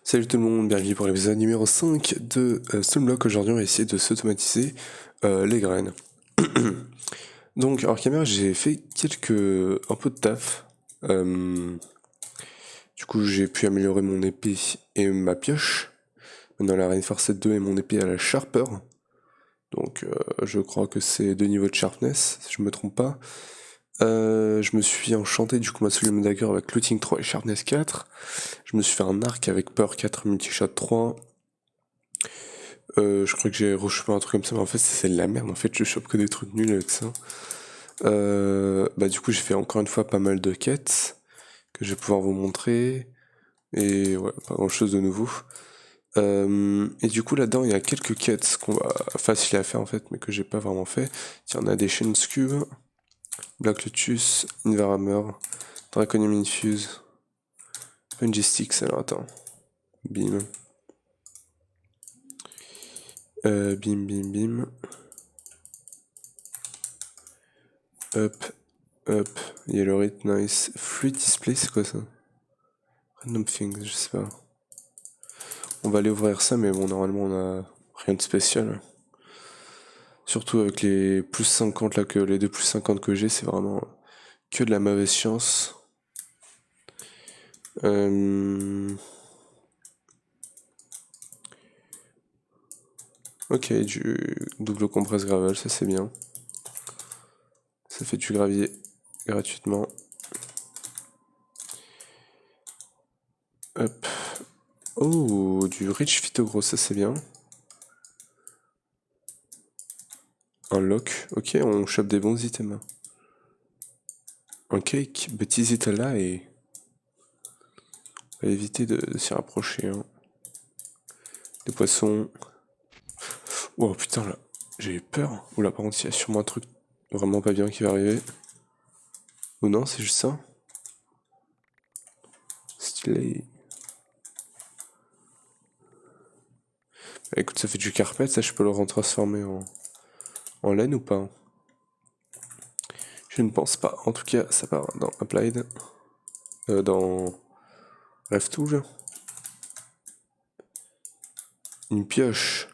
Salut tout le monde, bienvenue pour l'épisode numéro 5 de Stoneblock. Aujourd'hui on va essayer de s'automatiser les graines. Donc alors caméra j'ai fait un peu de taf. Du coup j'ai pu améliorer mon épée et ma pioche. Maintenant la Reinforced 2 et mon épée à la Sharper. Donc je crois que c'est 2 niveaux de sharpness si je me trompe pas. Je me suis enchanté du coup ma Solemn Dagger avec Looting 3 et Sharpness 4. Je me suis fait un arc avec Power 4, Multishot 3. Je crois que j'ai rechopé un truc comme ça, mais en fait c'est de la merde. En fait, je chope que des trucs nuls avec ça. Du coup, j'ai fait encore une fois pas mal de quêtes que je vais pouvoir vous montrer. Et ouais, pas grand chose de nouveau. Et du coup, là-dedans, il y a quelques quêtes qu'on va facile à faire en fait, mais que j'ai pas vraiment fait. Tiens, on a des Chain Cube, Black Lotus, Invarammer, Draconium Infuse, Punji Sticks. Alors attends, bim. Bim, bim, bim. Up, up, Yellow Rit, nice. Fluid Display, c'est quoi ça? Random Things, je sais pas. On va aller ouvrir ça, mais bon, normalement, on a rien de spécial. Surtout avec les plus 50 là, les deux plus 50 que j'ai, c'est vraiment que de la mauvaise chance. Ok, du double compresse gravel, ça c'est bien. Ça fait du gravier gratuitement. Hop. Oh, du Rich Phytogros, ça c'est bien. Un lock, ok, on chope des bons items. Un cake, but is it là et on va éviter de s'y rapprocher. Hein. Des poissons. Oh putain là, j'ai eu peur. Oula, par contre, il y a sûrement un truc vraiment pas bien qui va arriver. Ou non, c'est juste ça. Stylé. Bah, écoute, ça fait du carpet, ça je peux le retransformer en laine ou pas? Je ne pense pas. En tout cas, ça part dans Applied. Dans RevTool. Une pioche.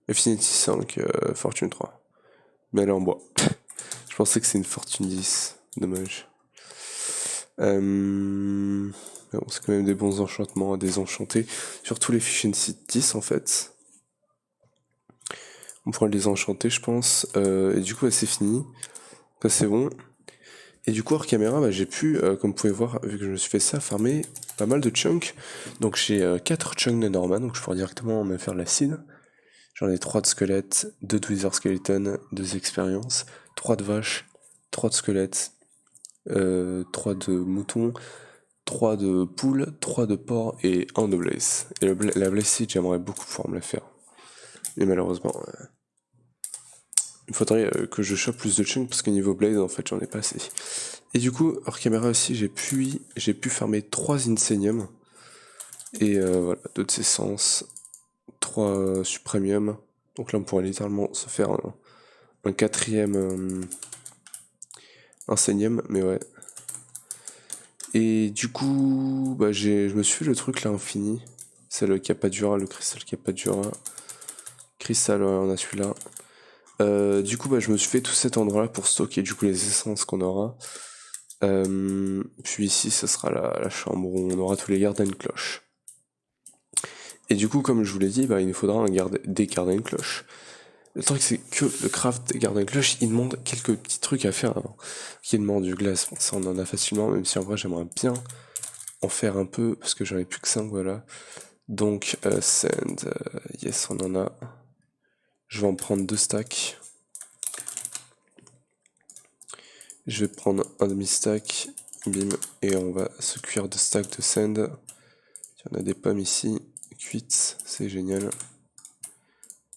Affinity 5, Fortune 3. Mais elle est en bois. Je pensais que c'est une Fortune 10. Dommage. Bon, c'est quand même des bons enchantements à désenchanter. Surtout les Efficiency 10 en fait. On pourra les enchanter, je pense. Et du coup, c'est fini. Ça, c'est bon. Et du coup, hors caméra, j'ai pu, comme vous pouvez voir, vu que je me suis fait ça, farmer pas mal de chunks. Donc j'ai 4 chunks de Norman, donc je pourrais directement me faire l'acide. J'en ai 3 de squelettes, 2 de Wither Skeleton, 2 expériences, 3 de vaches, 3 de squelettes, 3 de moutons, 3 de poules, 3 de porcs et 1 de blaze. Et la blaze seed, j'aimerais beaucoup pouvoir me la faire. Mais malheureusement, il faudrait que je chope plus de chunks parce que niveau blaze, en fait, j'en ai pas assez. Et du coup, hors caméra aussi, j'ai pu farmer 3 insenium. Et voilà, 2 de essence, 3 supremium. Donc là, on pourrait littéralement se faire un quatrième insenium, mais ouais. Et du coup, je me suis fait le truc là infini. C'est le Capadura, le cristal Capadura. Cristal, ouais, on a celui-là. Du coup, je me suis fait tout cet endroit là pour stocker du coup les essences qu'on aura. Puis ici, ce sera la chambre où on aura tous les garden cloches. Et du coup, comme je vous l'ai dit, il nous faudra des garden cloches. Le truc, c'est que le craft des garden cloches, il demande quelques petits trucs à faire avant. Il demande du glace, bon, ça on en a facilement, même si en vrai j'aimerais bien en faire un peu, parce que j'en ai plus que 5, voilà. Donc, sand, yes, on en a. Je vais en prendre 2 stacks. Je vais prendre un demi-stack, bim, et on va se cuire 2 stacks de sand. On a des pommes ici, cuites, c'est génial.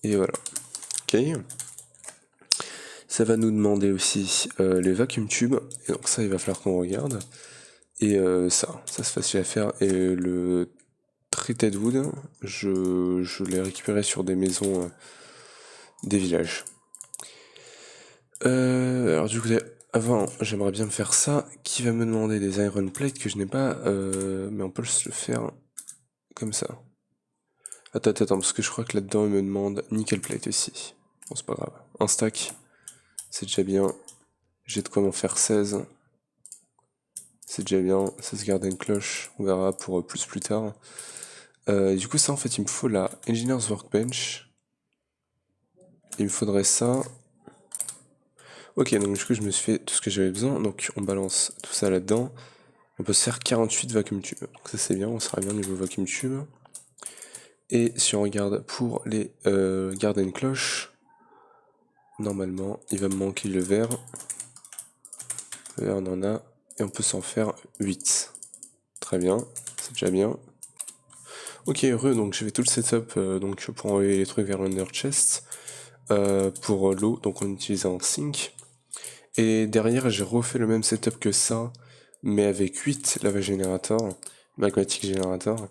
Et voilà. Ok. Ça va nous demander aussi les vacuum tubes, et donc ça il va falloir qu'on regarde. Et ça c'est facile à faire. Et le treated wood, je l'ai récupéré sur des maisons des villages. Alors du coup, avant, j'aimerais bien me faire ça, qui va me demander des iron plates que je n'ai pas, mais on peut se le faire comme ça. Attends, parce que je crois que là-dedans, il me demande nickel plate aussi. Bon, c'est pas grave. Un stack, c'est déjà bien. J'ai de quoi m'en faire 16. C'est déjà bien. 16 garden cloche, on verra pour plus tard. Du coup, ça, en fait, il me faut la Engineer's Workbench. Il me faudrait ça. Ok, donc du coup, je me suis fait tout ce que j'avais besoin. Donc, on balance tout ça là-dedans. On peut se faire 48 vacuum tubes. Donc ça, c'est bien, on sera bien niveau vacuum tube. Et si on regarde pour les garden cloche, normalement, il va me manquer le verre. Le verre, on en a. Et on peut s'en faire 8. Très bien, c'est déjà bien. Ok, heureux, donc j'ai fait tout le setup donc pour envoyer les trucs vers l'under chest. Pour l'eau, donc on utilise un sink. Et derrière, j'ai refait le même setup que ça, mais avec 8 lava générateurs, magmatic générateurs.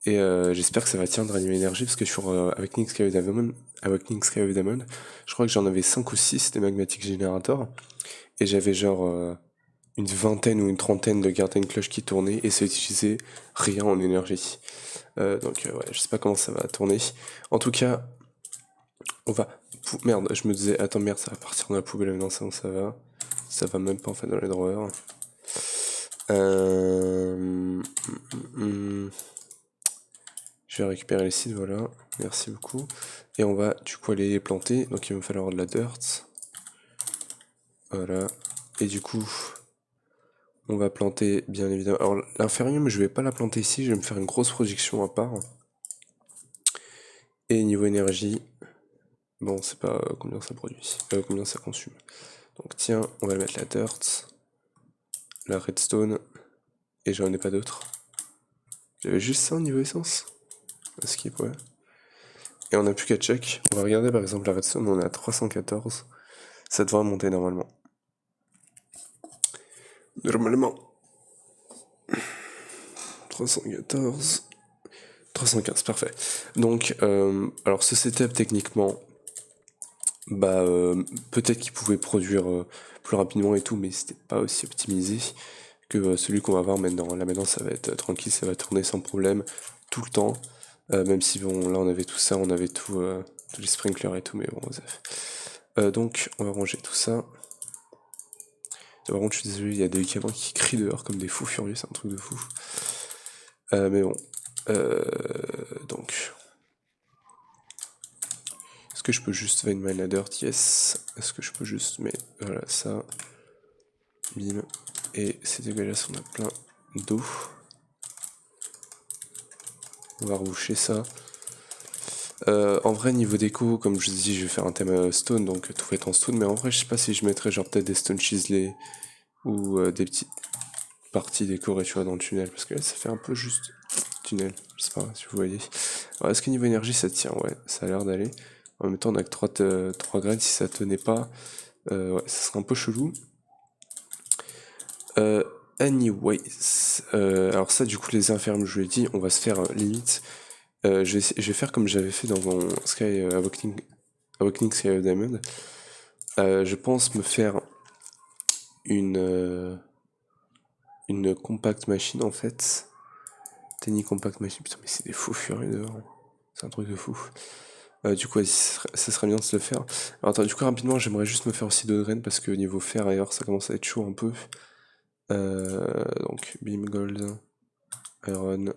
Et j'espère que ça va tenir à niveau énergie, parce que sur Awakening Sky of Diamond, je crois que j'en avais 5 ou 6 des magmatic générateurs. Et j'avais genre une vingtaine ou une trentaine de garden cloche qui tournaient, et ça utilisait rien en énergie. Donc ouais, je sais pas comment ça va tourner. En tout cas, on va... Merde, je me disais, attends merde, ça va partir dans la poubelle, non ça va. Ça va même pas en fait dans les drawers. Je vais récupérer les sites, voilà. Merci beaucoup. Et on va du coup aller les planter. Donc il va me falloir de la dirt. Voilà. Et du coup, on va planter bien évidemment. Alors l'inférium, je vais pas la planter ici, je vais me faire une grosse projection à part. Et niveau énergie, bon, c'est pas combien ça produit, combien ça consomme. Donc tiens, on va mettre la dirt, la redstone, et j'en ai pas d'autres. J'avais juste ça au niveau essence. Skip, ouais. Et on n'a plus qu'à check. On va regarder par exemple la redstone, on est à 314. Ça devrait monter normalement. Normalement. 314. 315, parfait. Donc, alors ce setup techniquement, bah peut-être qu'il pouvait produire plus rapidement et tout, mais c'était pas aussi optimisé que celui qu'on va voir maintenant. Là maintenant ça va être tranquille, ça va tourner sans problème tout le temps. Même si bon là on avait tout ça, on avait tout, tous les sprinklers et tout, mais bon donc on va ranger tout ça. Par contre je suis désolé, il y a des gamins qui crient dehors comme des fous furieux, c'est un truc de fou. Mais bon. Donc. Est-ce que je peux juste vein mine la dirt? Yes. Est-ce que je peux juste mettre voilà ça. Bim. Et c'est dégueulasse, on a plein d'eau. On va reboucher ça. En vrai, niveau déco, comme je vous dis, je vais faire un thème stone, donc tout va être en stone. Mais en vrai, je sais pas si je mettrais genre peut-être des stone chiselés ou des petites parties décorées, tu vois, dans le tunnel. Parce que là, ça fait un peu juste tunnel. Je sais pas si vous voyez. Alors, est-ce que niveau énergie, ça tient? Ouais, ça a l'air d'aller. En même temps, on a que 3 graines. Si ça tenait pas, ouais, ça serait un peu chelou. Anyways, alors ça, du coup, les infirmes, je l'ai dit, on va se faire limite. Je vais faire comme j'avais fait dans mon Sky Awakening Sky of Diamond. Je pense me faire une compact machine en fait. Tiny compact machine. Putain, mais c'est des fous furieux dehors. C'est un truc de fou. Du coup, ça serait bien de se le faire. Alors attends, du coup, rapidement, j'aimerais juste me faire aussi 2 graines parce que niveau fer ailleurs, ça commence à être chaud un peu. Donc, Beam Gold, Iron.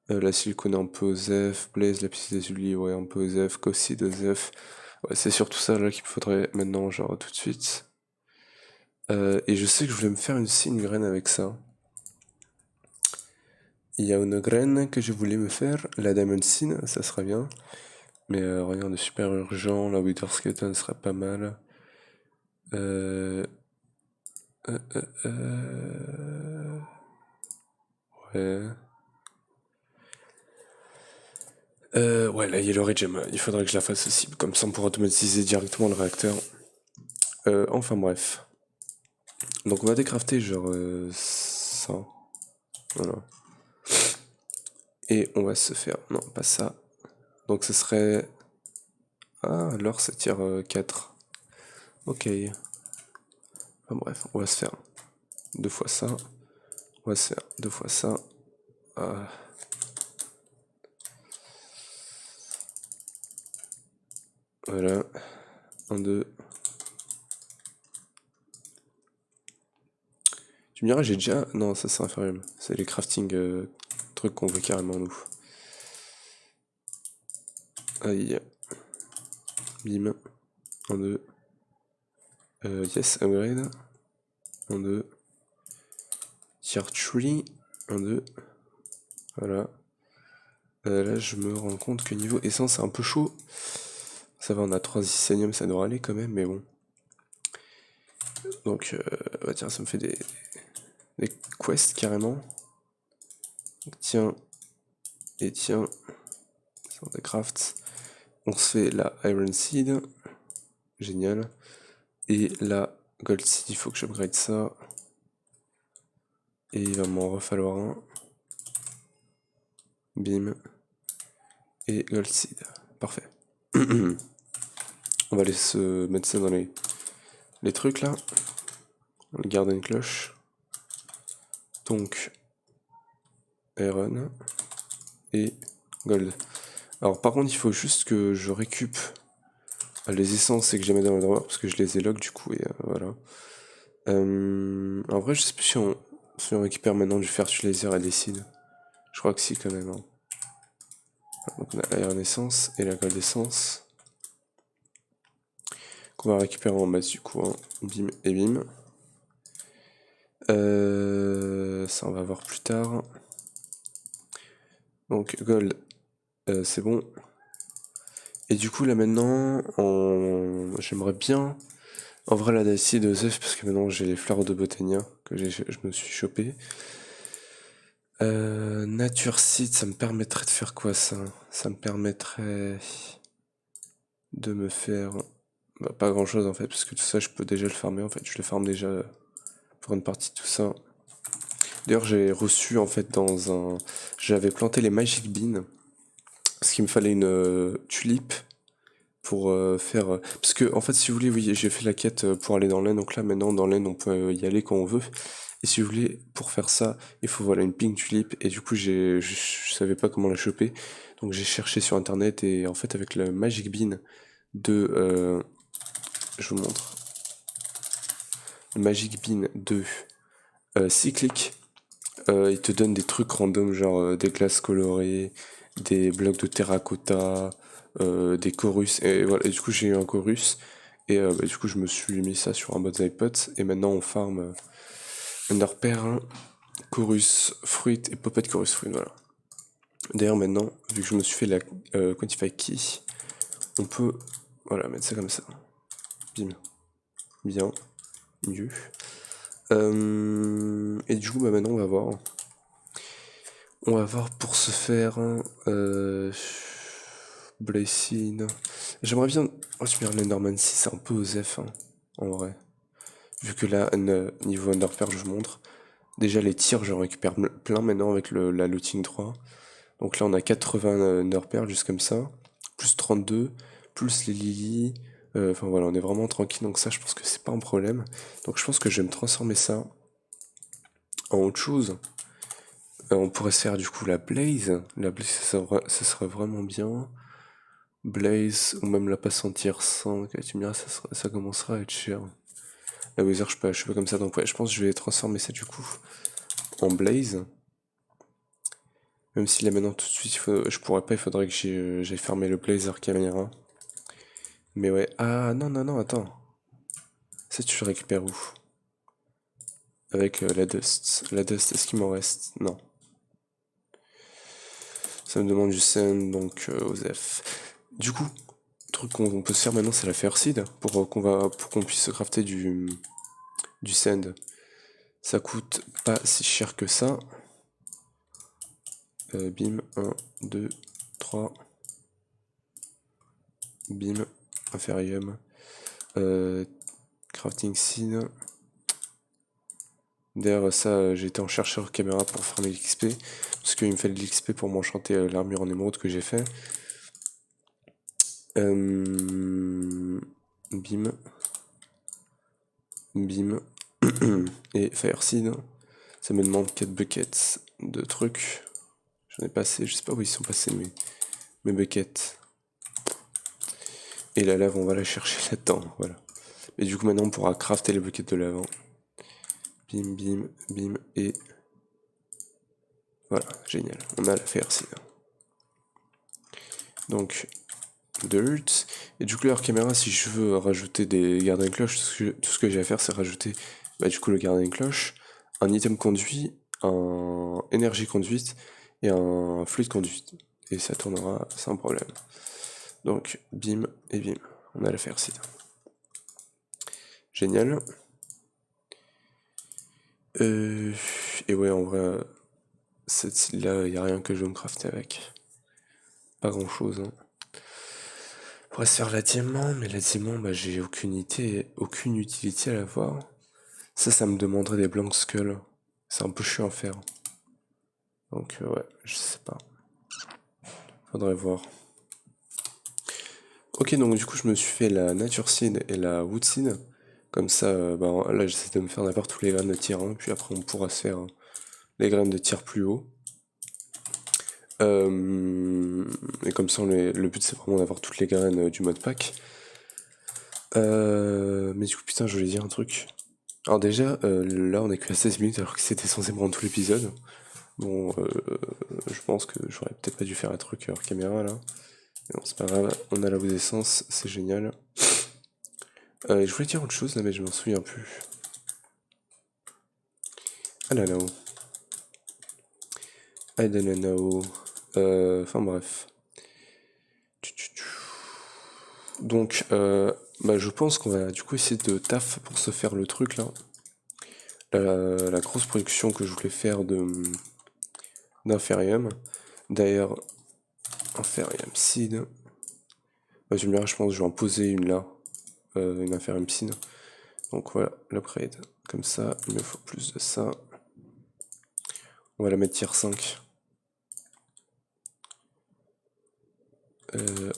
La silicone un peu OZEF, Blaze, la piscine des ouais, un peu OZEF, Cossi OZEF. Ouais, c'est surtout ça là qu'il me faudrait maintenant, genre tout de suite. Et je sais que je voulais me faire une graine avec ça. Il y a une graine que je voulais me faire, la Diamond Sin, ça serait bien. Mais rien de super urgent, la Wither Skeleton serait pas mal. Ouais. Ouais, la Yellow Gem, il faudrait que je la fasse aussi, comme ça on pourra automatiser directement le réacteur. Enfin bref. Donc on va décrafter genre ça. Voilà. Et on va se faire... Non, pas ça. Donc ce serait... Ah, alors ça tire 4. Ok. Enfin bref, on va se faire 2 fois ça. On va se faire 2 fois ça. Ah. Voilà. 1, 2. Tu me diras, j'ai déjà... Non, ça c'est inférieur. C'est les crafting trucs qu'on veut carrément, nous. Aïe. Bim. 1, 2. Yes, upgrade. 1, 2. Tier 3. 1, 2. Voilà. Là, je me rends compte que niveau essence, c'est un peu chaud. Ça va, on a 3 Isenium, ça devrait aller quand même, mais bon. Donc, bah tiens, ça me fait des quests carrément. Donc, tiens, et tiens, ça des crafts. On se fait la Iron Seed, génial. Et la Gold Seed, il faut que j'upgrade ça. Et il va m'en refalloir un. Bim. Et Gold Seed, parfait. On va aller se mettre ça dans les trucs là. On garde une cloche. Donc, Iron et Gold. Alors par contre, il faut juste que je récup les essences et que je les mette dans le drawer parce que je les ai log du coup et voilà. En vrai, je sais plus si on récupère maintenant du fertilizer et des seeds. Je crois que si quand même. Hein. Donc on a l'iron essence et la gold essence. Qu'on va récupérer en masse du coup. Hein. Bim et bim. Ça on va voir plus tard. Donc gold, c'est bon. Et du coup là maintenant, j'aimerais bien... En vrai la dacie de Zef parce que maintenant j'ai les fleurs de Botania que je me suis chopé. Nature Seed, ça me permettrait de faire quoi ça? Ça me permettrait de me faire... Bah, pas grand chose en fait, parce que tout ça je peux déjà le farmer en fait, je le farme déjà pour une partie de tout ça. D'ailleurs j'ai reçu en fait dans un... J'avais planté les Magic Beans, parce qu'il me fallait une tulipe pour faire... Parce que en fait si vous voulez, oui j'ai fait la quête pour aller dans l'aine, donc là maintenant dans l'aine on peut y aller quand on veut. Et si vous voulez, pour faire ça, il faut voilà une pink tulip. Et du coup, je savais pas comment la choper. Donc j'ai cherché sur internet et en fait avec le Magic Bean de... je vous montre. Le Magic Bean de Cyclic. Il te donne des trucs random genre des glaces colorées, des blocs de terracotta, des chorus. Et voilà, et du coup j'ai eu un chorus. Et bah, du coup je me suis mis ça sur un bonsai pot. Et maintenant on farm Underpearl, Chorus Fruit et Poppet Chorus Fruit, voilà. D'ailleurs maintenant, vu que je me suis fait la Quantify Key, on peut voilà, mettre ça comme ça. Bim. Bien. Mieux. Et du coup, bah maintenant on va voir. On va voir pour se faire Blessing. J'aimerais bien. Oh, tu mets l'Enderman 6, c'est un peu aux F, hein, en vrai. Vu que là, niveau Underpearl, je vous montre. Déjà, les tirs, j'en récupère plein maintenant avec la looting 3. Donc là, on a 80 Underpearl, juste comme ça. Plus 32, plus les lilies. Enfin voilà, on est vraiment tranquille. Donc ça, je pense que c'est pas un problème. Donc je pense que je vais me transformer ça en autre chose. On pourrait se faire du coup la Blaze. La Blaze, ça serait vraiment bien. Blaze, ou même la passe en tier 5. Tu me diras, ça commencera à être cher. La Wither, je suis pas comme ça. Donc ouais, je pense que je vais transformer ça du coup en Blaze. Même si là maintenant tout de suite, je pourrais pas, il faudrait que j'aille fermer le Blazer Caméra. Mais ouais, ah non, non, non, attends. Ça, tu le récupères où? Avec la Dust. La Dust, est-ce qu'il m'en reste? Non. Ça me demande du sand, donc Osef. Du coup, le truc qu'on peut se faire maintenant, c'est la Fair Seed pour qu'on puisse se crafter du sand. Ça coûte pas si cher que ça. Bim, 1, 2, 3. Bim, Inferium. Crafting Seed. D'ailleurs, ça, j'ai été en chercheur caméra pour farmer l'XP. Parce qu'il me fallait de l'XP pour m'enchanter l'armure en émeraude que j'ai fait. Bim. Bim. Et Fire Seed. Ça me demande 4 buckets de trucs. J'en ai passé, je sais pas où ils sont passés mes buckets. Et la lave, on va la chercher là-dedans, voilà. Et du coup, maintenant, on pourra crafter les bloquettes de lave. Hein. Bim, bim, bim, et... Voilà, génial. On a la fercine. Donc, dirt. Et du coup, leur caméra, si je veux rajouter des gardiens de cloche, tout ce que j'ai à faire, c'est rajouter du coup le gardien de cloche, un item conduit, un énergie conduite et un fluide conduite. Et ça tournera sans problème. Donc, bim et bim. On a la fercine. Génial. Et ouais, en vrai, cette île-là, il n'y a rien que je veux me crafter avec. Pas grand-chose. Hein. On pourrait se faire la diamant, mais la diamant, j'ai aucune utilité à l'avoir. Ça me demanderait des blank skulls. C'est un peu chiant à faire. Donc ouais, je sais pas. Faudrait voir. Ok, donc du coup, je me suis fait la nature seed et la wood seed. Comme ça, là, j'essaie de me faire d'abord tous les graines de tier 1, puis après, on pourra se faire les graines de tier plus haut. Et comme ça, le but, c'est vraiment d'avoir toutes les graines du mode pack. Mais du coup, putain, je voulais dire un truc. Alors déjà, là, on est que à 16 minutes alors que c'était censé prendre tout l'épisode. Bon, je pense que j'aurais peut-être pas dû faire un truc hors caméra là. Mais bon, c'est pas grave, on a la bout d'essence, c'est génial. Je voulais dire autre chose là, mais je m'en souviens plus. Ah là là. I don't know. Enfin bref. Donc, je pense qu'on va du coup essayer de taf pour se faire le truc là. La grosse production que je voulais faire d'Inferium. D'ailleurs, Inferium Seed. Tu me diras, je pense que je vais en poser une là. Une Inferium Seed. Donc voilà, l'upgrade. Comme ça, il me faut plus de ça. On va la mettre tier 5.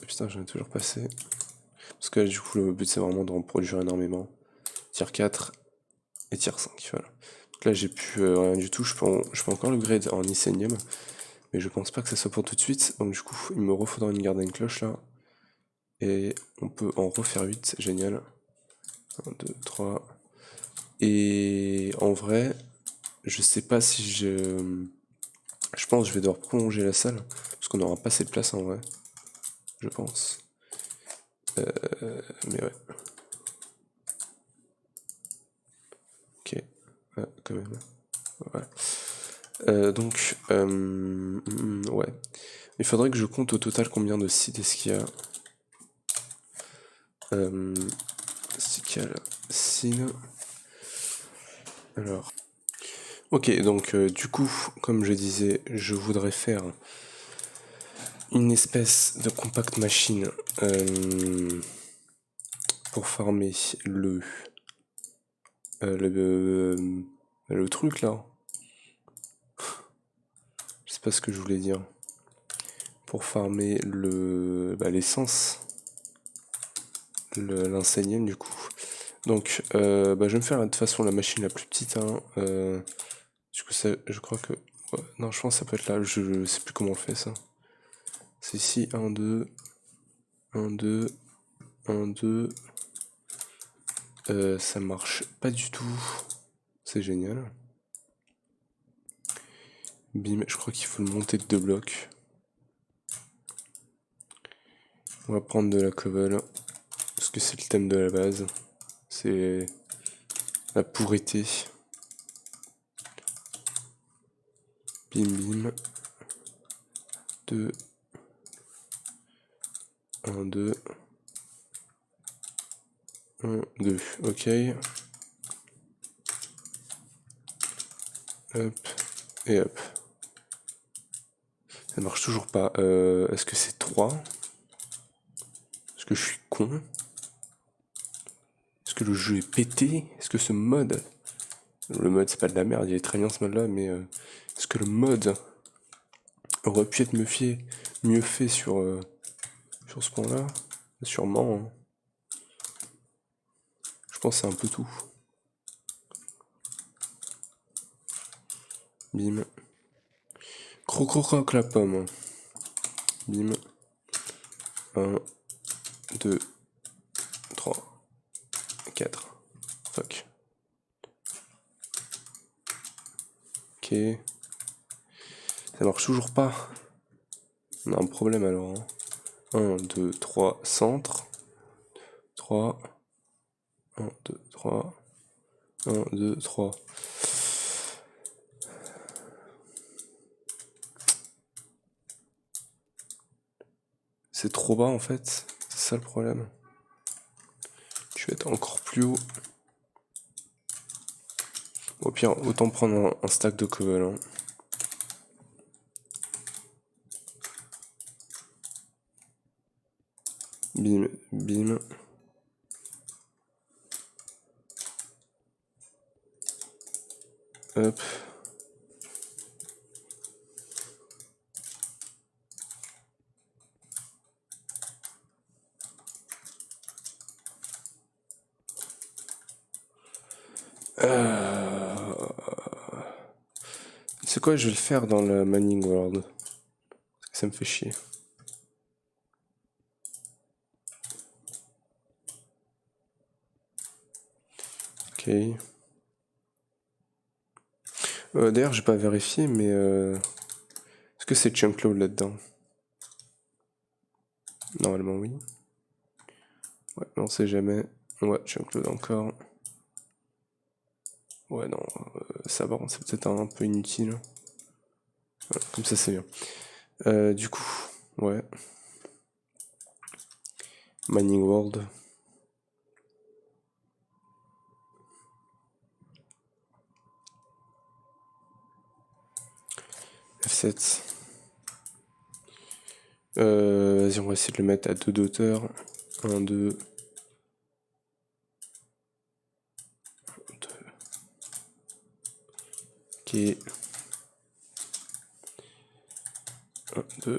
Putain, j'en ai toujours passé. Parce que là, du coup, le but c'est vraiment d'en produire énormément. Tier 4 et tier 5, voilà. Donc là, j'ai plus rien du tout. Je peux encore le grade en Icenium. Mais je pense pas que ça soit pour tout de suite. Donc du coup, il me refaudra une garden cloche là. Et on peut en refaire 8, génial. 1, 2, 3. Et en vrai, je sais pas si je pense que je vais devoir prolonger la salle. Parce qu'on aura pas assez de place en vrai. Je pense. Mais ouais. Ok. Ah, quand même. Ouais. Ouais. Il faudrait que je compte au total combien de sites est-ce qu'il y a. Stical sin. Alors. Ok, donc du coup, comme je disais, je voudrais faire une espèce de compact machine pour farmer le truc là. Je sais pas ce que je voulais dire. Pour farmer l'essence. L'insénième du coup. Donc je vais me faire de toute façon la machine la plus petite. Hein, du coup ça, je crois que... Ouais, non, je pense que ça peut être là. Je sais plus comment on fait ça. C'est ici 1, 2, 1, 2, 1, 2. Ça marche pas du tout. C'est génial. Bim, je crois qu'il faut le monter de 2 blocs. On va prendre de la cobble. Parce que c'est le thème de la base. C'est la pourrité. Bim bim. 2. 1, 2. 1, 2. Ok. Hop. Et hop. Ça marche toujours pas. Est-ce que c'est 3? Est-ce que je suis con? Est-ce que le jeu est pété? Est-ce que ce mode... Le mode c'est pas de la merde, il est très bien ce mode là, mais est-ce que le mode aurait pu être mieux fait sur ce point là? Sûrement. Hein. Je pense que c'est un peu tout. Bim. Croc la pomme. Bim. 1, 2, 4. Fuck. Ok. Ça marche toujours pas. On a un problème alors. 1, 2, 3, centre. 3. 1, 2, 3. 1, 2, 3. C'est trop bas en fait. C'est ça le problème. Je vais être encore plus haut. Au pire, autant prendre un stack de cobble. Hein. Bim, bim. Hop. C'est quoi, je vais le faire dans le Mining World. Parce que ça me fait chier. Ok. D'ailleurs, j'ai pas vérifié, mais est-ce que c'est chunk load là-dedans? Normalement, oui. Ouais, mais on sait jamais. Ouais, chunk load encore. Ouais, non, ça va, c'est peut-être un peu inutile. Voilà, comme ça, c'est bien. Du coup, ouais. Mining World. F7. Vas-y, on va essayer de le mettre à 2 d'auteur. 1, 2. 2. Ok. 1, 2.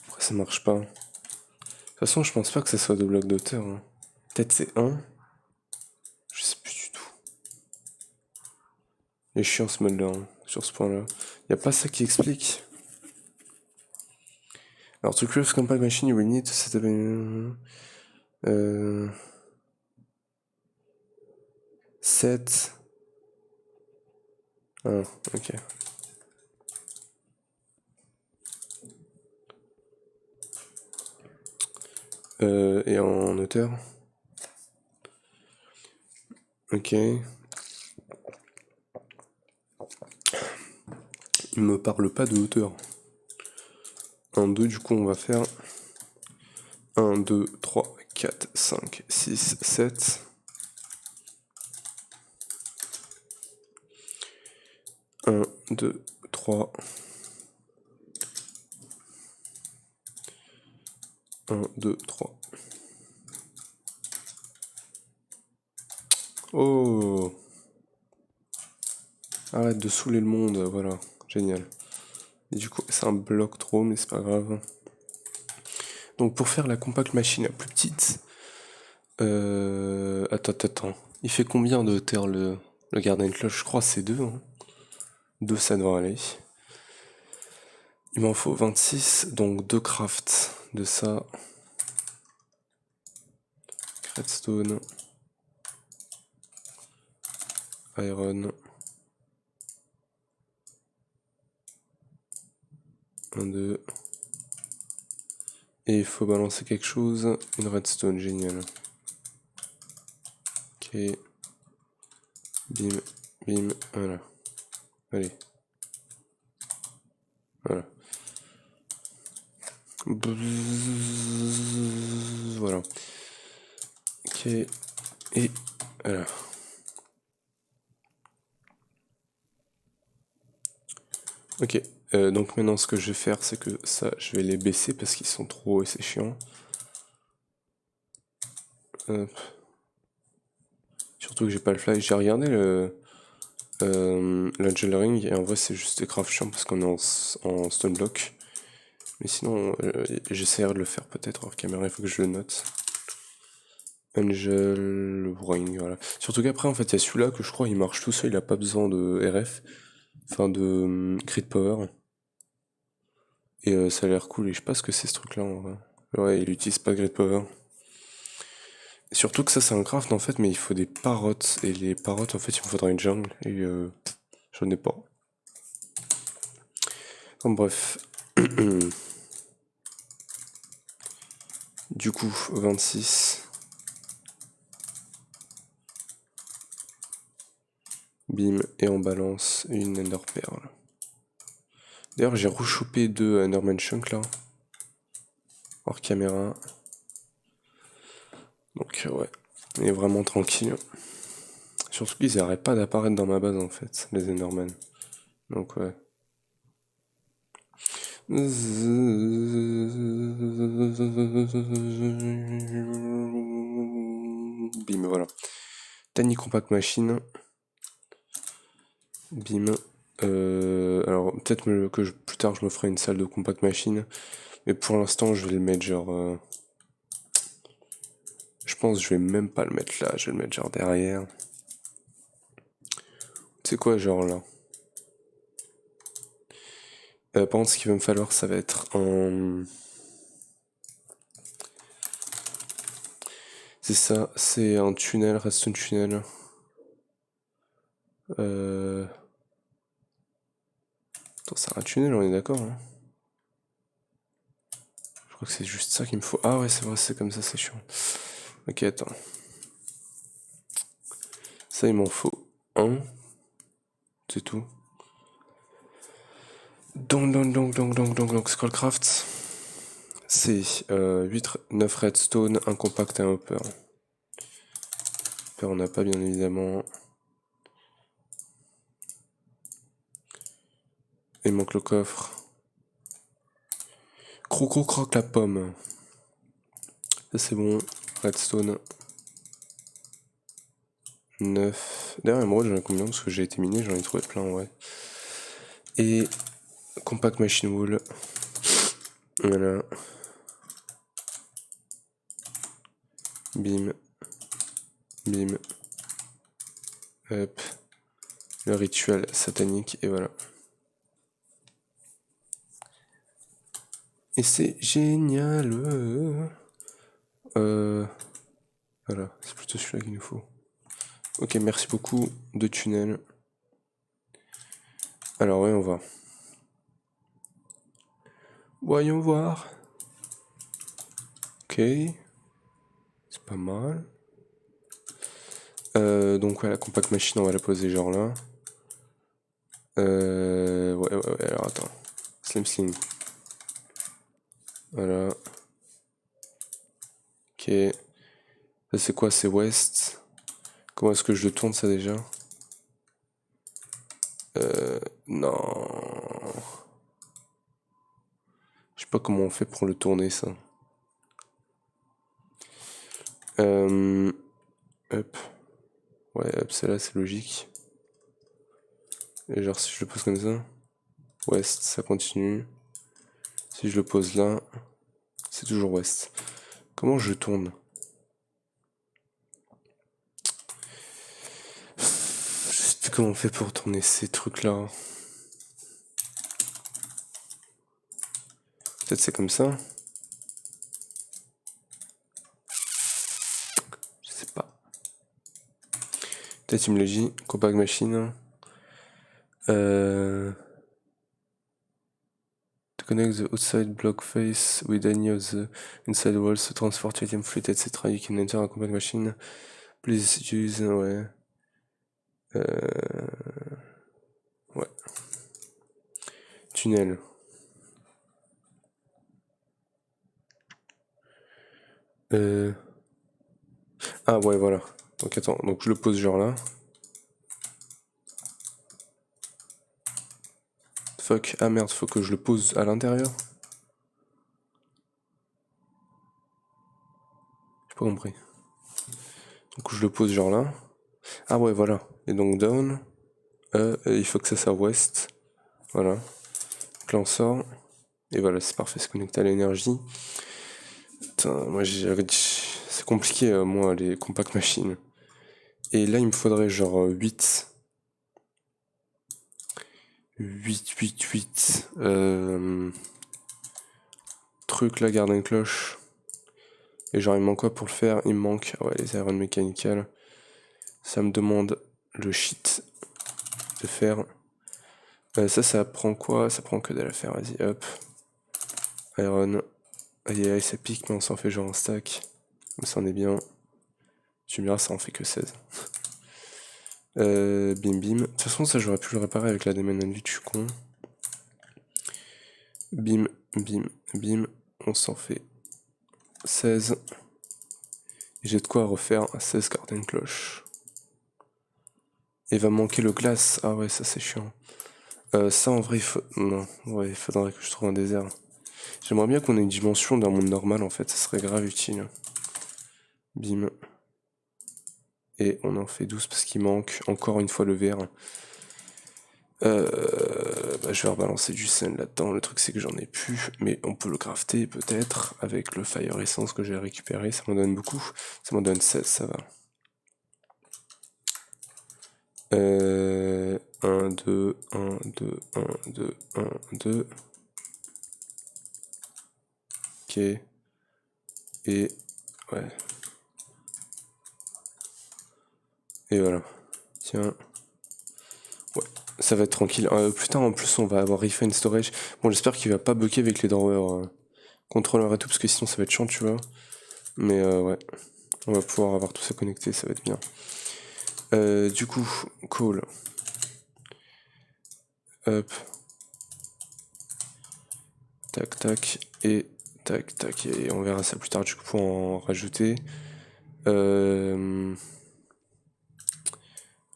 Pourquoi ça marche pas? De toute façon, je pense pas que ça soit 2 blocs d'auteur. Hein. Peut-être c'est 1. Je sais plus du tout. Il est chiant ce mode-là, hein, sur ce point-là. Y a pas ça qui explique. Alors, to create compact machine, you will need to set up a... 7. Ah, ok. Et en hauteur. Ok. Il me parle pas de hauteur. 1, 2, du coup, on va faire 1, 2, 3, 4, 5, 6, 7. 1, 2, 3. 1, 2, 3. Oh! Arrête de saouler le monde, voilà. Génial. Et du coup, c'est un bloc trop, mais c'est pas grave. Donc pour faire la compact machine la plus petite... Attends. Il fait combien de hauteur le Garden Cloche? Je crois que c'est 2. Hein. 2, ça devrait aller. Il m'en faut 26, donc 2 crafts de ça. Redstone. Iron. 1, 2. Et il faut balancer quelque chose. Une redstone, génial. Ok. Bim, bim, voilà. Allez. Voilà. Voilà. Ok. Et voilà. Ok. Donc maintenant ce que je vais faire c'est que ça je vais les baisser parce qu'ils sont trop hauts et c'est chiant. Hop. Surtout que j'ai pas le fly. J'ai regardé l'Angel Ring et en vrai c'est juste grave chiant parce qu'on est en stone block. Mais sinon j'essaierai de le faire peut-être hors caméra, il faut que je le note. Angel, Ring, voilà. Surtout qu'après, en fait, il y a celui-là que je crois il marche tout seul, il a pas besoin de RF, enfin de Crit Power. Et ça a l'air cool, et je sais pas ce que c'est ce truc-là en vrai. Ouais, il utilise pas Grid Power. Et surtout que ça, c'est un craft en fait, mais il faut des parottes, et les parottes, en fait, il me faudra une jungle, et j'en ai pas. Enfin bref. Du coup, 26. Bim, et on balance une Ender Pearl. D'ailleurs, j'ai rechopé 2 Enderman Chunk là. Hors caméra. Donc, ouais. Il est vraiment tranquille. Surtout qu'ils arrêtent pas d'apparaître dans ma base en fait, les Enderman. Donc, ouais. Bim, voilà. Tiny Compact Machine. Bim. Alors, peut-être plus tard je me ferai une salle de Compact Machine. Mais pour l'instant, je vais le mettre genre. Je pense que je vais même pas le mettre là, je vais le mettre genre derrière. C'est quoi, genre là? Par contre, ce qu'il va me falloir, ça va être un. C'est ça, c'est un tunnel, redstone tunnel. Attends, c'est un tunnel, on est d'accord, hein? Je crois que c'est juste ça qu'il me faut. Ah ouais, c'est vrai, c'est comme ça, c'est chiant. Ok, attends. Ça, il m'en faut un. C'est tout. Donc, Skullcraft. C'est 9 redstone, un compact et un hopper. Hopper, on n'a pas, bien évidemment. Il manque le coffre. Croco croque la pomme. Ça, c'est bon. Redstone. 9. D'ailleurs, émeraude, j'en ai combien? Parce que j'ai été miné, j'en ai trouvé plein, ouais. Et compact machine wool. Voilà. Bim. Bim. Hop. Le rituel satanique, et voilà. Et c'est génial. Voilà, c'est plutôt celui-là qu'il nous faut. Ok, merci beaucoup de tunnel. Alors, ouais, on va. Voyons voir. Ok. C'est pas mal. Donc, ouais, la compact machine, on va la poser genre là. Ouais, alors attends. Slim Slim. Voilà. Ok. Ça, c'est quoi? C'est West. Comment est-ce que je le tourne, ça, déjà? Non. Je sais pas comment on fait pour le tourner, ça. Hop. Ouais, hop, celle-là, c'est logique. Et genre, si je le pose comme ça, West, ça continue. Si je le pose là, c'est toujours West. Comment je tourne? Je sais plus comment on fait pour tourner ces trucs-là. Peut-être c'est comme ça. Je sais pas. Peut-être il me le dit. Compact machine. To connect the outside block face with any of the inside walls to transfer to item fleet, etc. You can enter a compact machine. Please use. Ouais. Ouais. Tunnel. Ah ouais, voilà. Donc attends, donc je le pose genre là. Fuck, ah merde, faut que je le pose à l'intérieur. J'ai pas compris. Donc je le pose genre là. Ah ouais, voilà. Et donc down. Il faut que ça soit west. Voilà. Donc là on sort. Et voilà, c'est parfait, c'est connecté à l'énergie. Putain, moi j'ai. C'est compliqué, moi, les compact machines. Et là, il me faudrait genre 8. 8. Truc, la garde cloche. Et genre, il me manque quoi pour le faire? Il me manque, ouais, les Iron Mechanical. Ça me demande le shit de faire. Ça prend quoi? Ça prend que dalle à faire, vas-y, hop. Iron. Aïe aïe, ça pique, mais on s'en fait genre un stack. Ça en est bien. Tu me diras, ça en fait que 16. Bim bim. De toute façon, ça j'aurais pu le réparer avec la Demon Envy, je suis con. Bim, bim, bim. On s'en fait 16. Et j'ai de quoi refaire 16 Garden Cloche. Et va manquer le glace. Ah ouais, ça c'est chiant. Ça en vrai, il faut. Non, ouais, il faudrait que je trouve un désert. J'aimerais bien qu'on ait une dimension d'un monde normal en fait, ça serait grave utile. Bim. Et on en fait 12 parce qu'il manque encore une fois le verre. Je vais rebalancer du sel là-dedans. Le truc c'est que j'en ai plus, mais on peut le crafter peut-être avec le Fire Essence que j'ai récupéré. Ça m'en donne beaucoup. Ça m'en donne 16, ça va. 1, 2, 1, 2, 1, 2, 1, 2. Ok. Et ouais. Et voilà. Tiens. Ouais, ça va être tranquille. Putain, en plus, on va avoir Refine Storage. Bon, j'espère qu'il va pas bugger avec les drawers contrôleurs et tout, parce que sinon ça va être chiant, tu vois. Mais ouais, on va pouvoir avoir tout ça connecté, ça va être bien. Du coup, cool. Hop. Tac, tac. Et tac, tac. Et on verra ça plus tard, du coup, pour en rajouter.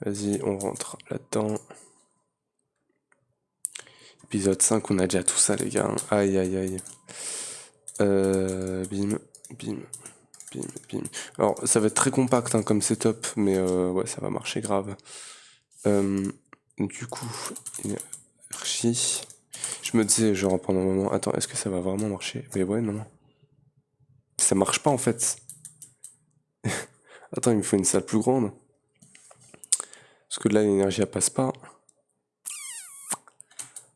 Vas-y, on rentre là-dedans. Épisode 5, on a déjà tout ça, les gars. Aïe, aïe, aïe. Bim, bim, bim, bim. Alors, ça va être très compact hein, comme setup, mais ouais, ça va marcher grave. Du coup, énergie. Je me disais, genre, pendant un moment, attends, est-ce que ça va vraiment marcher? Mais ouais, non. Ça marche pas en fait. Attends, il me faut une salle plus grande. Parce que là, l'énergie, elle passe pas.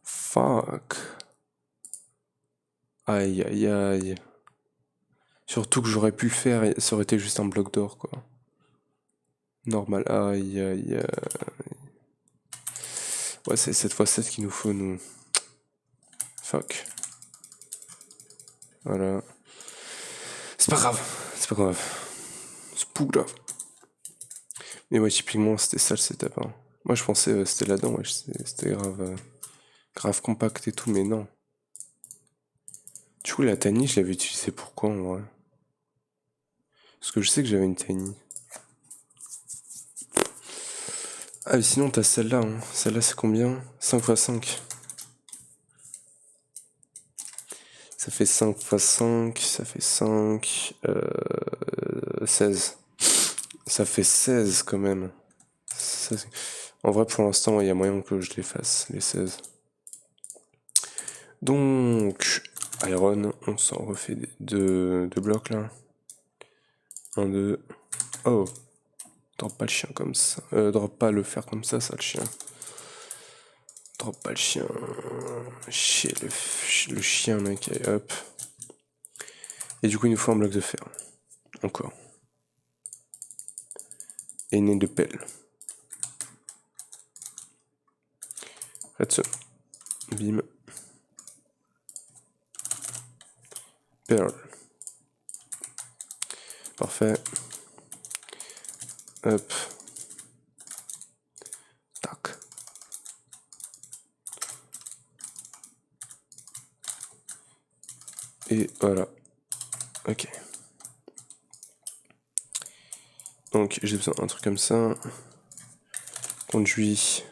Fuck. Aïe, aïe, aïe. Surtout que j'aurais pu le faire et ça aurait été juste un bloc d'or, quoi. Normal. Aïe, aïe, aïe. Ouais, c'est cette fois 7 qu'il nous faut, nous. Fuck. Voilà. C'est pas grave. C'est pas grave. C'est pas grave. Mais ouais, typiquement, c'était ça le setup. Hein. Moi, je pensais c'était là-dedans, ouais, c'était grave, grave compact et tout, mais non. Du coup, la Tiny, je l'avais utilisée pour quoi, en vrai? Parce que je sais que j'avais une Tiny. Ah, mais sinon, t'as celle-là. Hein. Celle-là, c'est combien? 5 x 5. Ça fait 5 x 5, ça fait 5, 16. Ça fait 16 quand même. 16. En vrai, pour l'instant, il y a moyen que je les fasse, les 16. Donc, Iron, on s'en refait deux blocs là. 1, 2. Oh, drop pas le chien comme ça. Drop pas le fer comme ça, le chien. Drop pas le chien. Chier le chien, mec. Allez, hop. Et du coup, il nous faut un bloc de fer. Encore. Et une de pelle. Redstone. Bim. Pearl. Parfait. Hop. Tac. Et voilà. Ok. Donc j'ai besoin d'un truc comme ça. Conduit.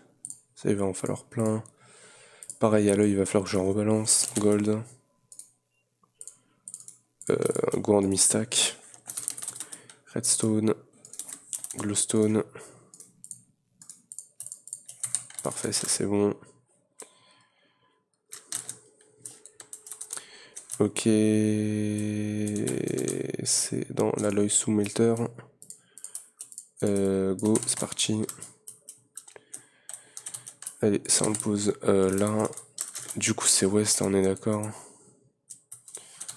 Ça il va en falloir plein. Pareil à l'œil, il va falloir que j'en rebalance. Gold. Go en demi-stack. Redstone. Glowstone. Parfait, ça c'est bon. Ok, c'est dans l'alloy sous-melter. Go, c'est parti. Allez, ça on le pose là. Du coup c'est West, on est d'accord. On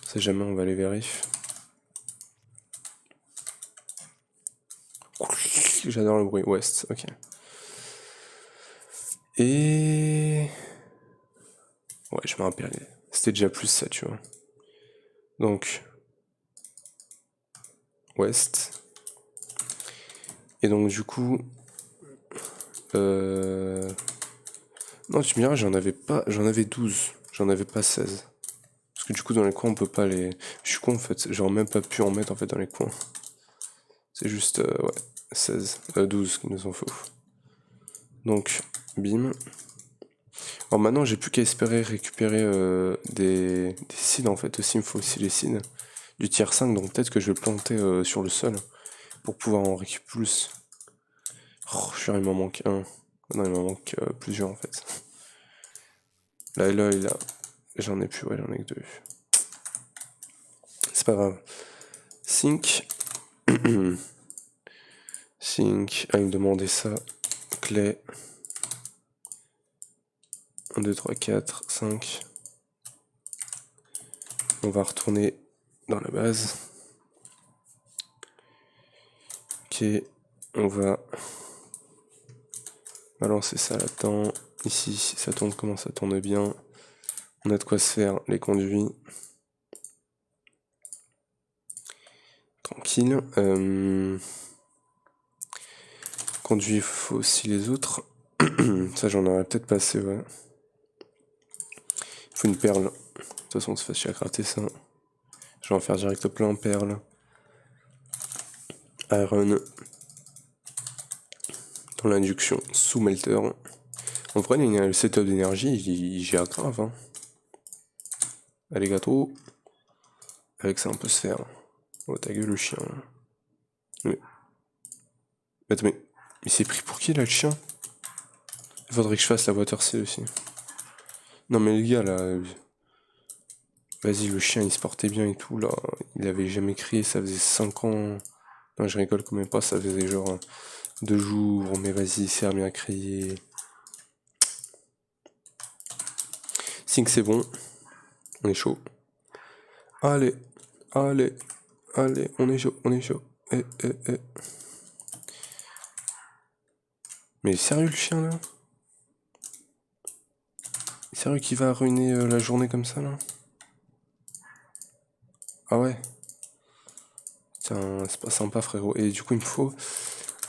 sait jamais, on va aller vérifier. J'adore le bruit, West, ok. Et... Ouais, je me rappelle, c'était déjà plus ça, tu vois. Donc... West. Et donc du coup... Non, tu me diras, j'en avais 12. J'en avais pas 16. Parce que du coup, dans les coins, on peut pas les... Je suis con, en fait. J'aurais même pas pu en mettre, en fait, dans les coins. C'est juste, ouais, 16. 12 qu'il nous en faut. Donc, bim. Alors maintenant, j'ai plus qu'à espérer récupérer des seeds, en fait. Aussi, il me faut aussi les seeds. Du tier 5, donc peut-être que je vais planter sur le sol. Pour pouvoir en récupérer plus. Oh, je suis sûr, il m'en manque un. Non, il m'en manque plusieurs, en fait. Là, j'en ai plus, ouais, j'en ai que deux. C'est pas grave. Sync. Sync. Ah, il me demandait ça. Clé. 1, 2, 3, 4, 5. On va retourner dans la base. Ok. On va balancer ça là-dedans. Ici, si ça tourne, comment ça tourne bien. On a de quoi se faire les conduits. Tranquille. Conduit, il faut aussi les autres. Ça, j'en aurais peut-être passé, ouais. Il faut une perle. De toute façon, c'est facile à gratter ça. Je vais en faire direct plein en perles. Iron. Dans l'induction sous melter. En vrai, le setup d'énergie, il gère grave. Hein. Allez, gâteau. Avec ça, on peut se faire. Oh, ta gueule, le chien. Mais... Attends, mais c'est pris pour qui, là, le chien? Il faudrait que je fasse la water seal aussi. Non, mais le gars, là... Vas-y, le chien, il se portait bien et tout, là. Il avait jamais crié, ça faisait 5 ans. Non, je rigole quand même pas, ça faisait genre 2 jours, mais vas-y, il s'est remis à crier. Sync, c'est bon. On est chaud. Allez, allez, allez, on est chaud, on est chaud. Eh. Mais sérieux le chien là? Sérieux qu'il va ruiner la journée comme ça là? Ah ouais? Tiens, c'est pas sympa frérot. Et du coup il me faut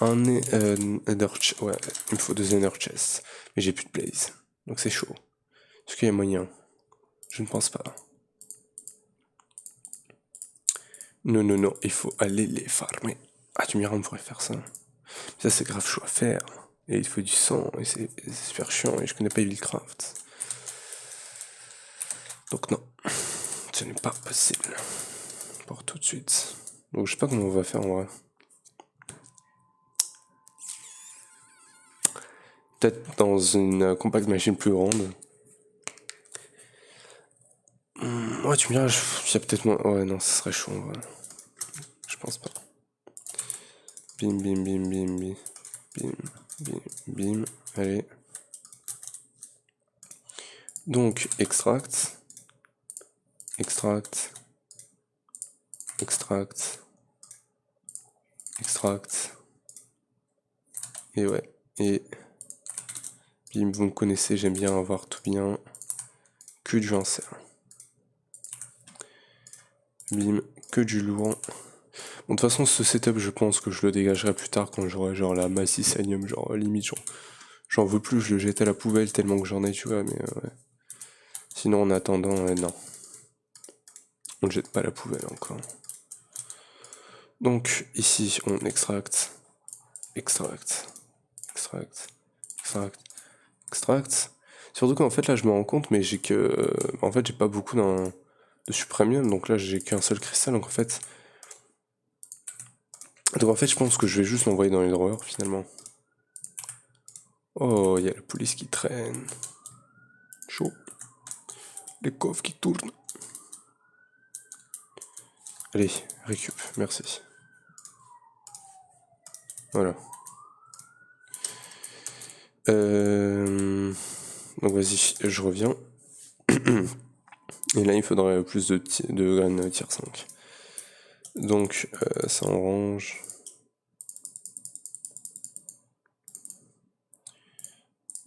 un Nether chest. Ouais, il me faut 2 Nether chests. Mais j'ai plus de blaze. Donc c'est chaud. Est-ce qu'il y a moyen? Je ne pense pas. Non, il faut aller les farmer. Ah tu me diras on pourrait faire ça. Ça c'est grave chaud à faire. Et il faut du sang, et c'est super chiant, et je connais pas Buildcraft. Donc non, ce n'est pas possible. Pour tout de suite. Donc je sais pas comment on va faire en vrai. Peut-être dans une compact machine plus grande. Ouais, tu me diras, il y a peut-être moins. Ouais, non, ce serait chaud en vrai. Je pense pas. Bim, bim, bim, bim, bim. Bim, bim, bim. Allez. Donc, extract. Extract. Extract. Extract. Et ouais. Et. Bim, vous me connaissez, j'aime bien avoir tout bien. Que du insert. Bim, que du lourd. Bon, de toute façon, ce setup, je pense que je le dégagerai plus tard quand j'aurai genre la massisanium, genre limite, j'en veux plus, je le jette à la poubelle tellement que j'en ai, tu vois, mais ouais. Sinon, en attendant, non. On ne jette pas à la poubelle encore. Donc, ici, on extracte, extracte, extracte, extracte, extracte. Surtout qu'en fait, là, je me rends compte, mais j'ai que... en fait, j'ai pas beaucoup de supremium, donc là, j'ai qu'un seul cristal, donc en fait... Donc en fait, je pense que je vais juste l'envoyer dans les drawers, finalement. Oh, il y a la police qui traîne. Chaud. Les coffres qui tournent. Allez, récup, merci. Voilà. Donc vas-y, je reviens. Et là, il faudrait plus de graines tier 5. Donc, ça en range.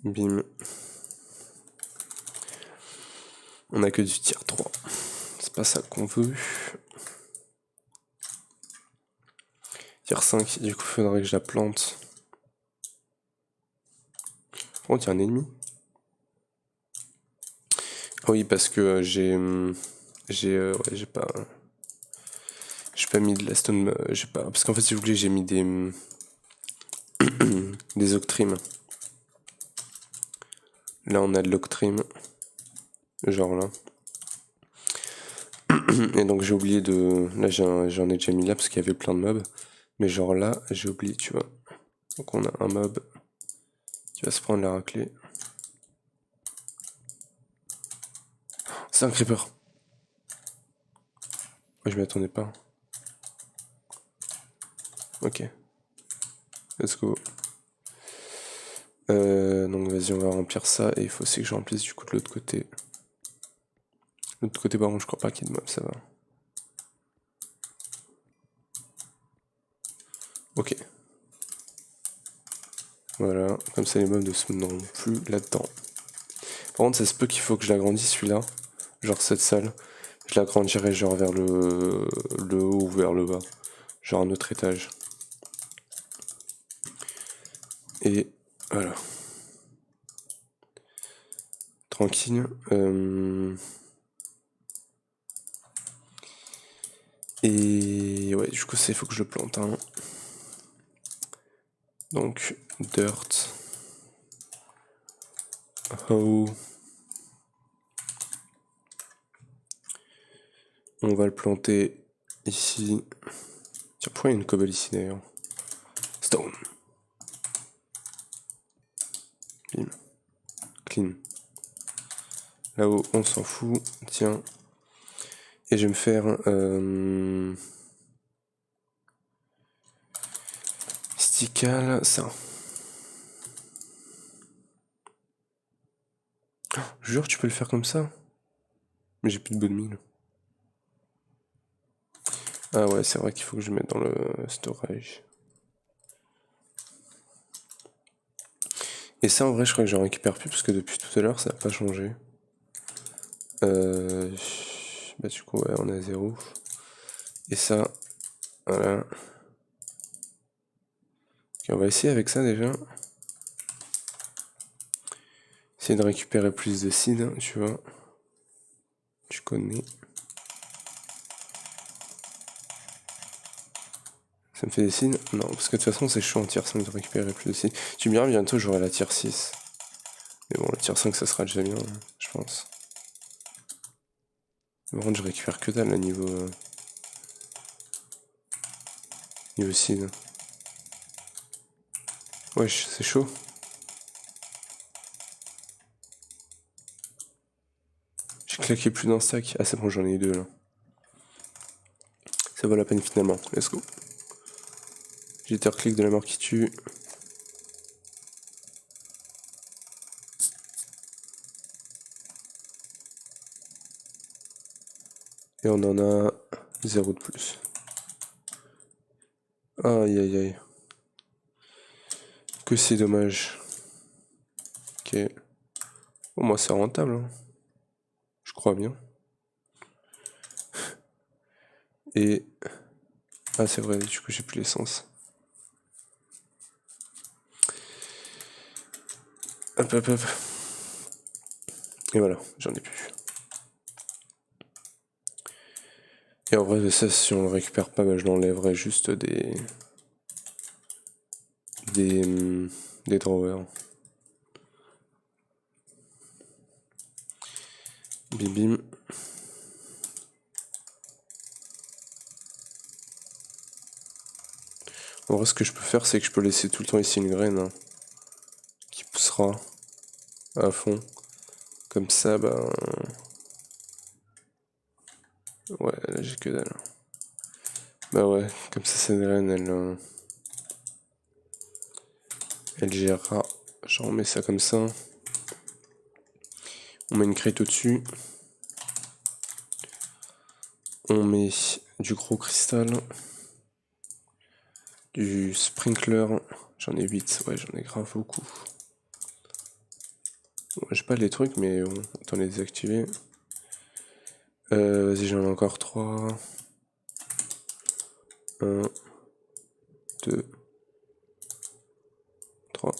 Bim. On a que du tier 3. C'est pas ça qu'on veut. Tier 5, du coup, il faudrait que je la plante. Oh, il y a un ennemi. Ah oui, parce que j'ai pas mis de la stone, j'ai pas, parce qu'en fait, si vous voulez, j'ai mis des octrimes. Là, on a de l'octrime, genre là. Et donc, j'ai oublié de, là, j'en ai déjà mis là parce qu'il y avait plein de mobs. Mais genre là, j'ai oublié, tu vois. Donc, on a un mob qui va se prendre la raclée. C'est un creeper. Moi, je m'y attendais pas. Ok. Let's go. Donc vas-y, on va remplir ça. Et il faut aussi que je remplisse du coup de l'autre côté. L'autre côté, par contre, je crois pas qu'il y ait de mob, ça va. Ok. Voilà, comme ça les mobs ne se mettront plus là-dedans. Par contre, ça se peut qu'il faut que je l'agrandisse celui-là. Genre cette salle. Je l'agrandirai genre vers le haut ou vers le bas. Genre un autre étage. Et voilà. Tranquille. Et ouais, du coup, il faut que je le plante. Hein. Donc, dirt. Oh. On va le planter ici. Tiens, pourquoi il y a une cobble ici d'ailleurs? Stone. Bim. Clean. Là-haut, on s'en fout. Tiens. Et je vais me faire... Stical, ça. Jure, tu peux le faire comme ça? Mais j'ai plus de bonne mine. Ah ouais, c'est vrai qu'il faut que je le mette dans le storage. Et ça, en vrai, je crois que j'en récupère plus parce que depuis tout à l'heure, ça n'a pas changé. Bah du coup, ouais, on est à 0. Et ça, voilà. Ok, on va essayer avec ça déjà. Essayer de récupérer plus de seed, tu vois. Tu connais. Ça me fait des signes? Non, parce que de toute façon, c'est chaud en tier 5 de récupérer plus de signes. Tu me diras, bientôt, j'aurai la tier 6. Mais bon, la tier 5, ça sera déjà bien, je pense. Par contre, je récupère que dalle, là, niveau seed. Wesh, c'est chaud. J'ai claqué plus d'un stack. Ah, c'est bon, j'en ai eu 2, là. Ça vaut la peine, finalement. Let's go. Jitter-click de la mort qui tue. Et on en a 0 de plus. Aïe aïe aïe. Que c'est dommage. Ok. Bon, moi c'est rentable. Hein. Je crois bien. Et... Ah c'est vrai, du coup j'ai plus l'essence. Hop hop hop. Et voilà, j'en ai plus. Et en vrai, ça, si on le récupère pas, bah, je l'enlèverai juste des drawers. Bim bim. En vrai, ce que je peux faire, c'est que je peux laisser tout le temps ici une graine hein, qui poussera à fond. Comme ça, bah... Ouais, là j'ai que dalle. Bah ouais, comme ça, Cédrine, elle gérera. Genre, on met ça comme ça. On met une crête au-dessus. On met du gros cristal. Du sprinkler. J'en ai 8. Ouais, j'en ai grave beaucoup. Bon, j'ai pas les trucs, mais bon, autant les désactiver. Vas-y, j'en ai encore 3. 1, 2, 3.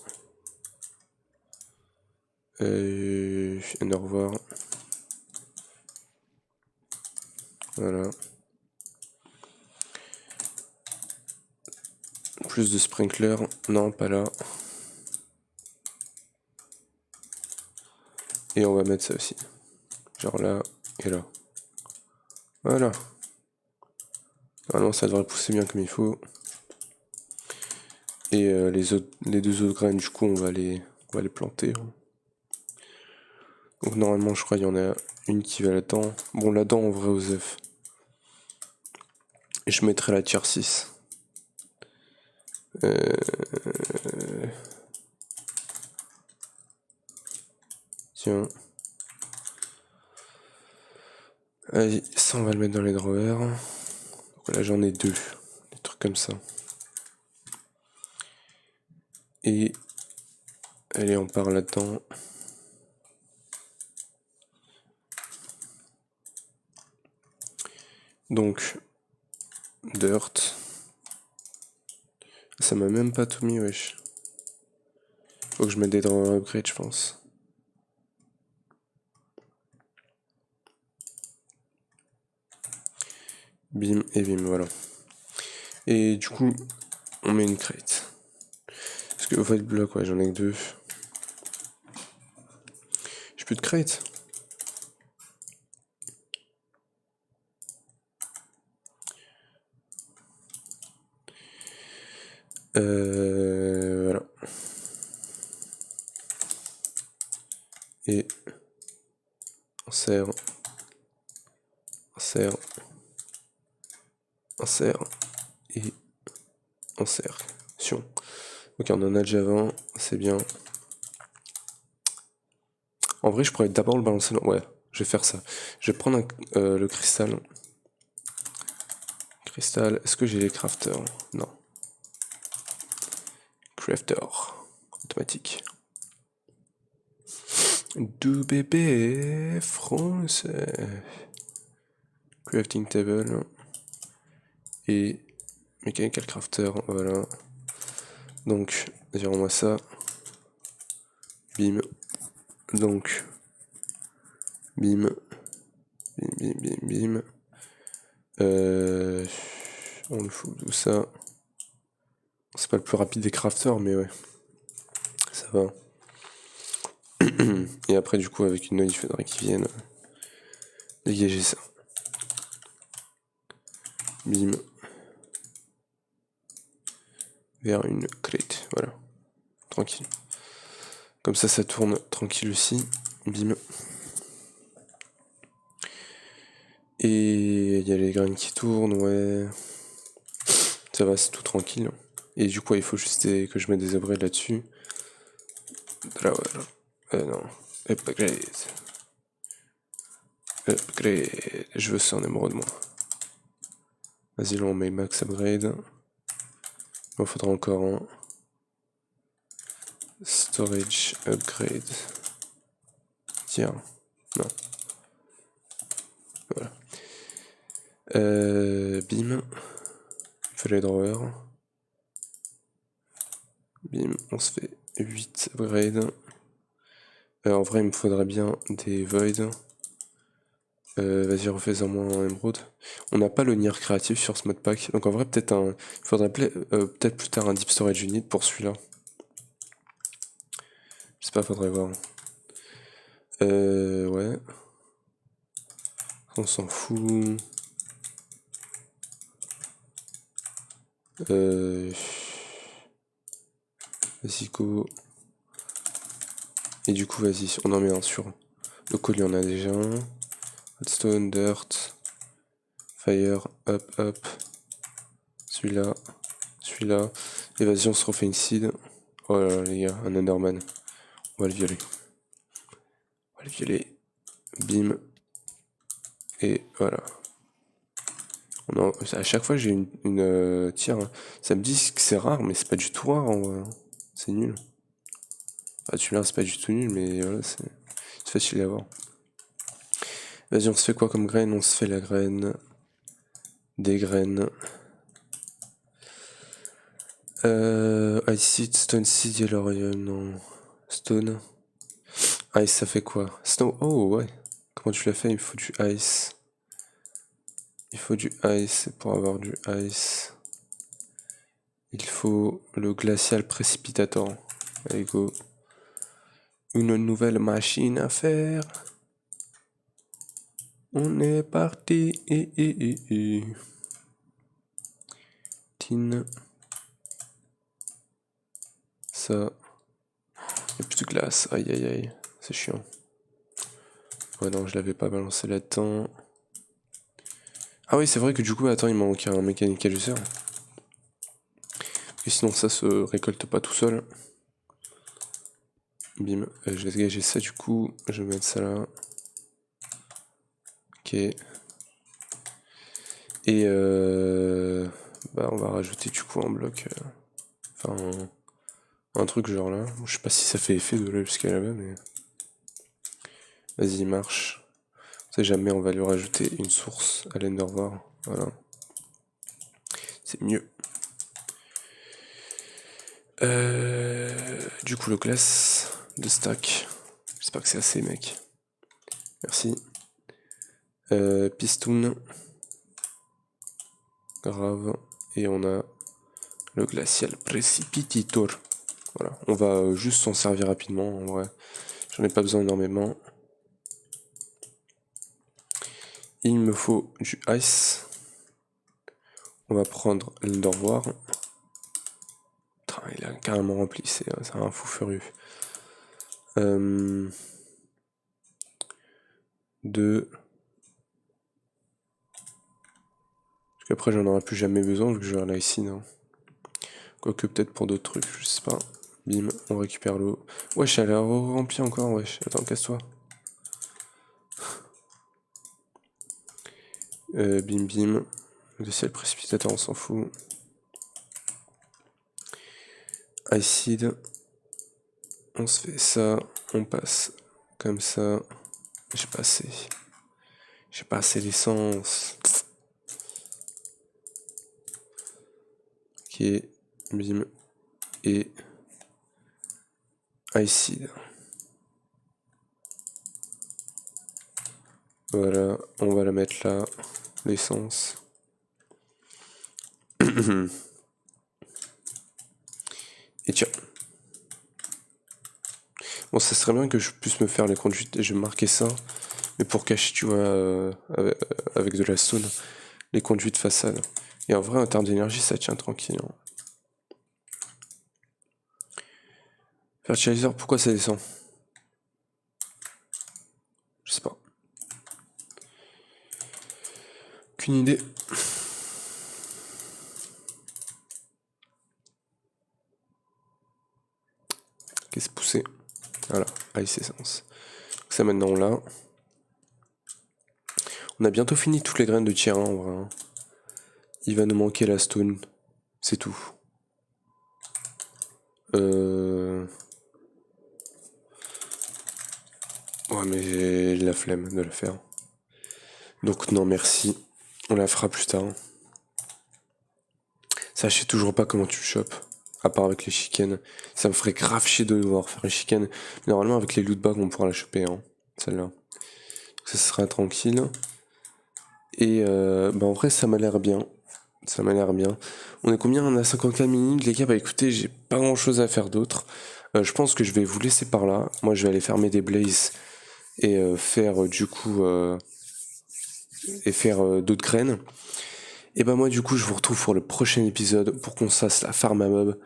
Un au revoir. Voilà. Plus de sprinkler. Non, pas là. Et on va mettre ça aussi. Genre là et là. Voilà. Normalement, ça devrait pousser bien comme il faut. Et les deux autres graines, du coup, on va les planter. Donc normalement, je crois qu'il y en a une qui va là-dedans. Bon, là-dedans, en vrai, aux œufs. Et je mettrai la tier 6. Tiens. Allez, ça, on va le mettre dans les drawers. Donc là, j'en ai 2. Des trucs comme ça. Et allez, on part là-dedans. Donc, dirt. Ça m'a même pas tout mis, wesh. Faut que je mette des drawers upgrade, je pense. Bim et bim, voilà. Et du coup, on met une crate. Parce que au fait, bloc, ouais, j'en ai que 2. J'ai plus de crate. Voilà. Et on serre. Insert, insert et insertion. Ok, on en a déjà 20, c'est bien. En vrai, je pourrais d'abord le balancer. Ouais, je vais faire ça. Je vais prendre le cristal. Cristal, est-ce que j'ai les crafters? Non. Crafter, automatique. Du bébé français. Crafting table. Et mechanical crafter, voilà. Donc, dirons-moi ça. Bim. Donc, bim. Bim, bim, bim, bim. On le fout tout ça. C'est pas le plus rapide des crafters, mais ouais. Ça va. Et après, du coup, avec une œil, il faudrait qu'ils viennent dégager ça. Bim. Vers une crête. Voilà. Tranquille. Comme ça tourne tranquille aussi. Bim. Et il y a les graines qui tournent, ouais. Ça va, c'est tout tranquille. Et du coup, il faut juste que je mette des upgrades là-dessus. Non. Upgrade. Upgrade. Je veux ça en émeraude, moi. Vas-y, là, on met max upgrade. Il en faudra encore un. Storage upgrade. Tiens. Non. Voilà. Bim. Il fallait les drawers. Bim. On se fait 8 upgrades. En vrai, il me faudrait bien des voids. Vas-y, refais-en moi en émeraude. On n'a pas le Nier créatif sur ce modpack. Donc en vrai, peut-être il faudrait peut-être plus tard un Deep Storage Unit pour celui-là. Je sais pas, faudrait voir. Ouais. On s'en fout. Vas-y, go. Et du coup, vas-y, on en met un sur le colis, on a déjà un. Redstone, dirt, fire, up, up. celui-là, celui-là. Et vas-y, on se refait une seed. Oh là là, les gars, un Enderman. On va le violer. On va le violer. Bim. Et voilà. À chaque fois, j'ai une tiens, ça me dit que c'est rare, mais c'est pas du tout rare en vrai. C'est nul. Ah, celui-là, c'est pas du tout nul, mais voilà, c'est facile à voir. Vas-y, on se fait quoi comme graine? On se fait la graine. Des graines. Ice Seed, Stone Seed, Yellow non. Stone. Ice, ça fait quoi? Snow. Oh, ouais. Comment tu l'as fait? Il faut du ice. Il faut du ice. Et pour avoir du ice, il faut le glacial précipitator. Allez, go. Une nouvelle machine à faire. On est parti. Tin. Ça. Il n'y a plus de glace. Aïe aïe aïe. C'est chiant. Ouais, non, je l'avais pas balancé là-dedans. Ah oui, c'est vrai que du coup, attends, il manque un mécanical user. Et sinon, ça se récolte pas tout seul. Bim. Je vais dégager ça du coup. Je vais mettre ça là. Ok. Et bah, on va rajouter du coup un bloc. Enfin, un truc genre là. Je sais pas si ça fait effet de là jusqu'à là-bas, mais. Vas-y, marche. On sait jamais, on va lui rajouter une source à l'endervar. Voilà. C'est mieux. Du coup, le glace de stack. J'espère que c'est assez, mec. Merci. Piston. Grave. Et on a le glacial précipitator. Voilà. On va juste s'en servir rapidement, en vrai. J'en ai pas besoin énormément. Il me faut du ice. On va prendre l'endervoir. Il a carrément rempli, c'est un fou furieux. 2. Parce qu'après j'en aurai plus jamais besoin vu que j'aurai là ici, non. Quoique peut-être pour d'autres trucs, je sais pas. Bim, on récupère l'eau. Wesh, elle a rempli encore, wesh. Attends, casse-toi. Bim bim. Le ciel précipitateur, on s'en fout. Acide. On se fait ça. On passe comme ça. J'ai pas assez. J'ai pas assez d'essence. Ok. Bim. Et acide. Voilà. On va la mettre là. L'essence. Et tiens. Bon, ça serait bien que je puisse me faire les conduites et je vais marquer ça. Mais pour cacher, tu vois, avec de la stone, les conduites façade. Et en vrai, en termes d'énergie, ça tient tranquille. Hein. Fertilizer, pourquoi ça descend? Je sais pas. Aucune idée. Qu'est-ce poussé? Voilà, ice essence. Ça maintenant on l'a. On a bientôt fini toutes les graines de tier 1 en vrai. Hein. Il va nous manquer la stone. C'est tout. Ouais mais j'ai la flemme de le faire. Donc non merci. On la fera plus tard. Ça je sais toujours pas comment tu le chopes. À part avec les chicanes. Ça me ferait grave chier de devoir faire les chicanes. Mais normalement avec les loot bags on pourra la choper. Hein, celle-là. Ça sera tranquille. Et bah en vrai ça m'a l'air bien. Ça m'a l'air bien. On est combien? On a 54 minutes les gars. Bah écoutez, j'ai pas grand chose à faire d'autre. Je pense que je vais vous laisser par là. Moi je vais aller fermer des blazes et faire du coup d'autres graines. Et bah moi du coup je vous retrouve pour le prochain épisode pour qu'on fasse la farm à mob.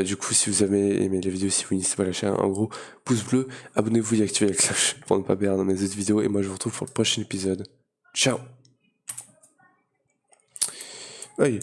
Du coup si vous avez aimé la vidéo, si vous n'hésitez pas à lâcher un gros pouce bleu, abonnez-vous et activez la cloche pour ne pas perdre mes autres vidéos. Et moi je vous retrouve pour le prochain épisode. Ciao. Aïe.